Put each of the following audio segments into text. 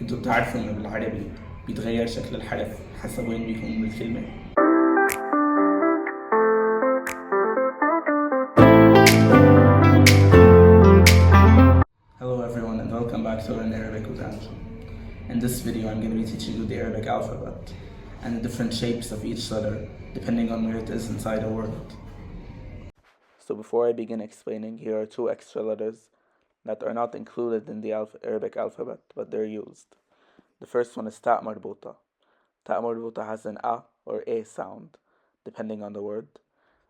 انتوا بتعرفوا ان بالعربي بيتغير شكل الحرف حسب وين بيكون بالكلمة. Hello everyone and welcome back to Learn Arabic with Angel. In this video I'm going to be teaching you the Arabic alphabet and the different shapes of each letter depending on where it is inside a word. So before I begin explaining, here are two extra letters that are not included in the Arabic alphabet, but they're used. The first one is ta marbouta. Ta marbouta has an a or a sound, depending on the word.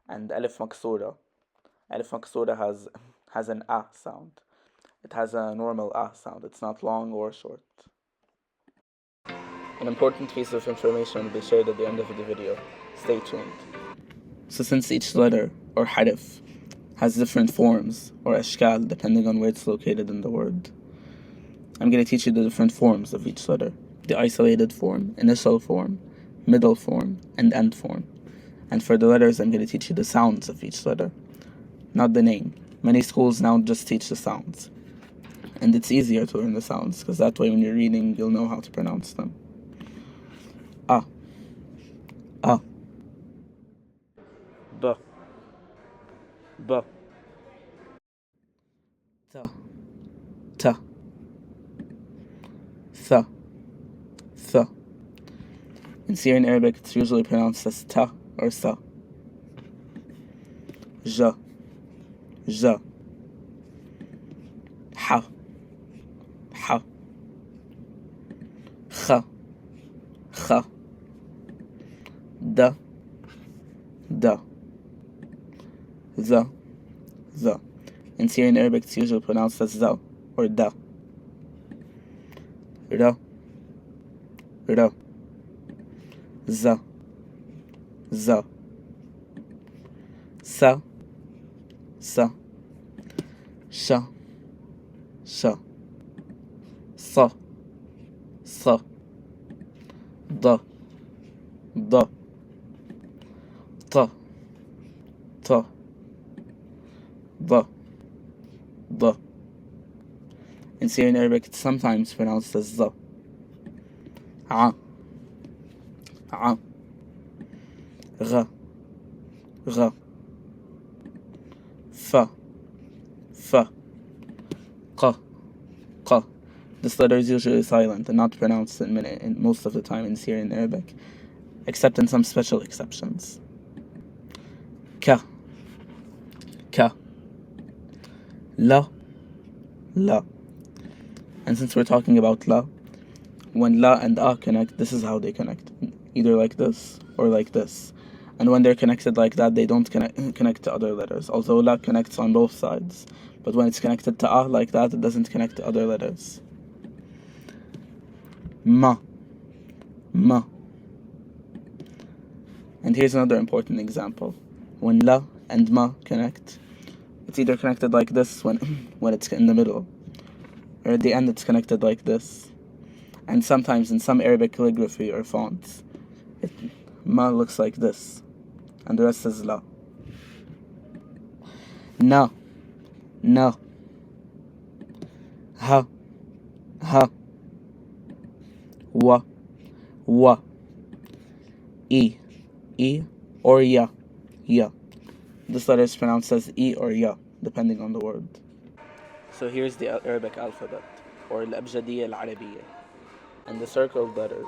And alef maksoura. Alef maksoura has an a sound. It has a normal a sound. It's not long or short. An important piece of information will be shared at the end of the video. Stay tuned. So since each letter, or harif, has different forms, or ashkal, depending on where it's located in the word, I'm going to teach you the different forms of each letter. The isolated form, initial form, middle form, and end form. And for the letters, I'm going to teach you the sounds of each letter, not the name. Many schools now just teach the sounds. And it's easier to learn the sounds, because that way when you're reading, you'll know how to pronounce them. A. A. B. B. Ta. Ta. Th. Th. In Syrian Arabic, it's usually pronounced as ta or sa. J. J. Ha. Ha. Kha. Kha. Da. Da. The. The. In Syrian Arabic, it's usually pronounced as za or da. Ra. Ra. Za. Za. Sa. Sa. Sha. Sha. Sa. Sa. Da. Da. Ta. Ta. Da. Da. In Syrian Arabic, it's sometimes pronounced as za. A. A. Gha. Gha. Fa. Fa. Qa. Qa. This letter is usually silent and not pronounced in most of the time in Syrian Arabic, except in some special exceptions. Ka. Ka. La. La. And since we're talking about la, when la and a connect, this is how they connect. Either like this or like this. And when they're connected like that, they don't connect to other letters. Although la connects on both sides. But when it's connected to a like that, it doesn't connect to other letters. Ma. Ma. And here's another important example. When la and ma connect, it's either connected like this when it's in the middle, or at the end it's connected like this. And sometimes in some Arabic calligraphy or fonts, ma looks like this, and the rest is la. Na. Na. Ha. Ha. Wa. Wa. E. E or ya. Ya. This letter is pronounced as E or Ya, depending on the word. So here's the Arabic alphabet, or al-Abjadiyya al-Arabiyya. And the circled letters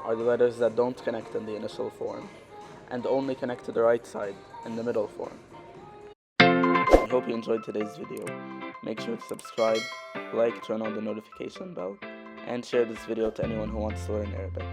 are the letters that don't connect in the initial form, and only connect to the right side in the middle form. I hope you enjoyed today's video. Make sure to subscribe, like, turn on the notification bell, and share this video to anyone who wants to learn Arabic.